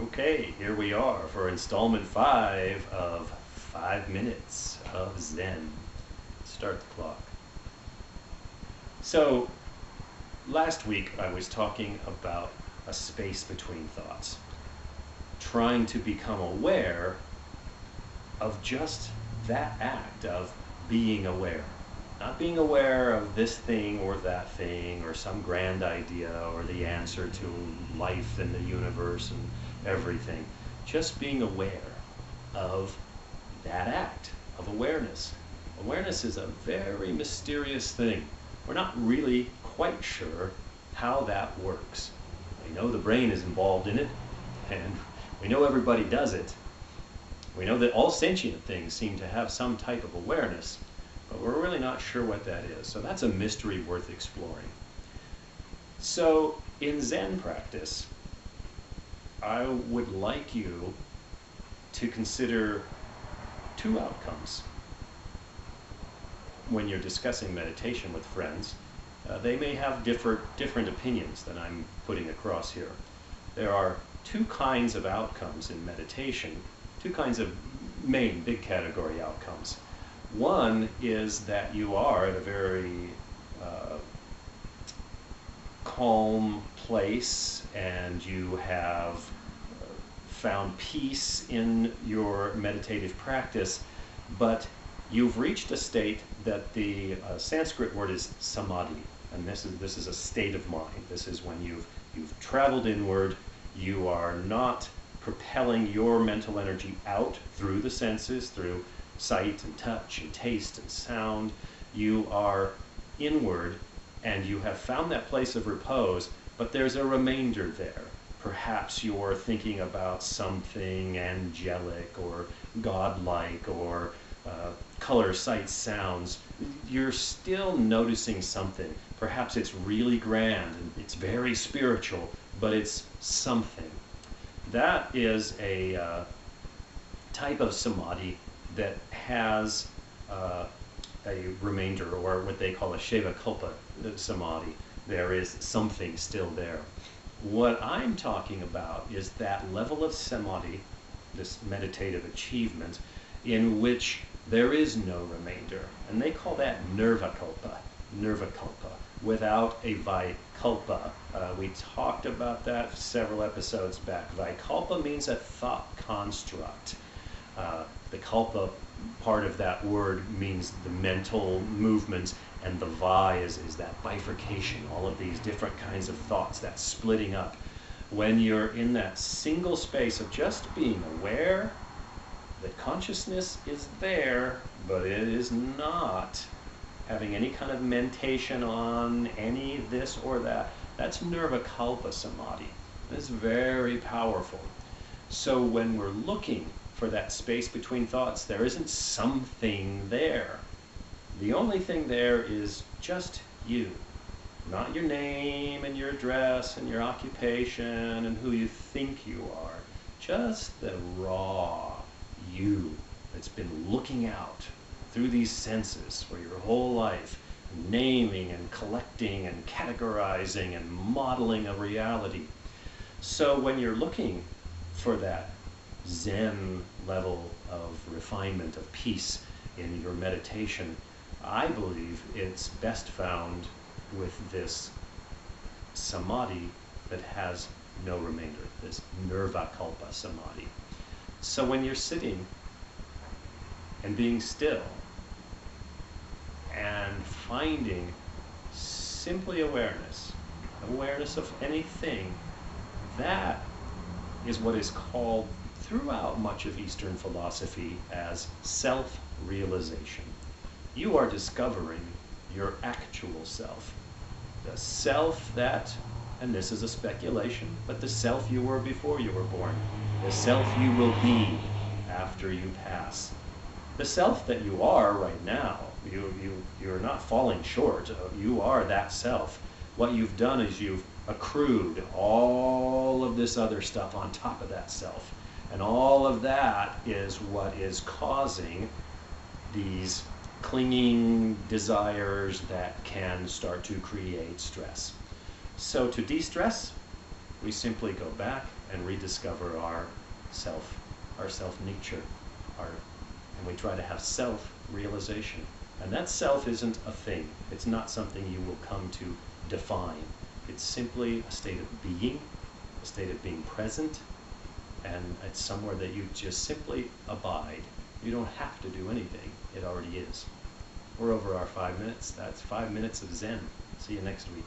Okay, here we are for installment 5 of 5 Minutes of Zen. Start the clock. So, last week I was talking about a space between thoughts, trying to become aware of just that act of being aware. Not being aware of this thing or that thing or some grand idea or the answer to life and the universe and everything. Just being aware of that act of awareness. Awareness is a very mysterious thing. We're not really quite sure how that works. We know the brain is involved in it, and we know everybody does it. We know that all sentient things seem to have some type of awareness, but we're really not sure what that is. So that's a mystery worth exploring. So in Zen practice, I would like you to consider two outcomes when you're discussing meditation with friends. They may have different opinions than I'm putting across here. There are two kinds of outcomes in meditation, two kinds of main big category outcomes. One is that you are at a very calm place and you have found peace in your meditative practice, but you've reached a state that the Sanskrit word is samadhi, and this is a state of mind. This is when you've traveled inward. You are not propelling your mental energy out through the senses, through sight and touch and taste and sound. You are inward and you have found that place of repose, but there's a remainder there. Perhaps you're thinking about something angelic or godlike or color, sight, sounds. You're still noticing something. Perhaps it's really grand and it's very spiritual, but it's something. That is a type of samadhi that has a remainder, or what they call a Shaivakalpa samadhi. There is something still there. What I'm talking about is that level of samadhi, this meditative achievement, in which there is no remainder. And they call that nirvikalpa, nirvikalpa, without a vikalpa. We talked about that several episodes back. Vikalpa means a thought construct. The kalpa part of that word means the mental movements, and the vi is that bifurcation, all of these different kinds of thoughts, that splitting up. When you're in that single space of just being aware that consciousness is there, but it is not having any kind of mentation on any this or that, that's nirvikalpa samadhi. It's very powerful. So when we're looking for that space between thoughts, there isn't something there. The only thing there is just you. Not your name and your address and your occupation and who you think you are. Just the raw you that's been looking out through these senses for your whole life, naming and collecting and categorizing and modeling a reality. So when you're looking for that Zen level of refinement, of peace in your meditation, I believe it's best found with this samadhi that has no remainder, this nirvikalpa samadhi. So when you're sitting and being still and finding simply awareness, awareness of anything, that is what is called throughout much of Eastern philosophy as self-realization. You are discovering your actual self. The self that, and this is a speculation, but the self you were before you were born. The self you will be after you pass. The self that you are right now, you're not falling short. You are that self. What you've done is you've accrued all of this other stuff on top of that self. And all of that is what is causing these clinging desires that can start to create stress. So to de-stress, We simply go back and rediscover our self nature, and we try to have self-realization. And that self isn't a thing. It's not something you will come to define. It's simply a state of being, a state of being present, and it's somewhere that you just simply abide. You don't have to do anything. It already is. We're over our 5 minutes. That's 5 minutes of Zen. See you next week.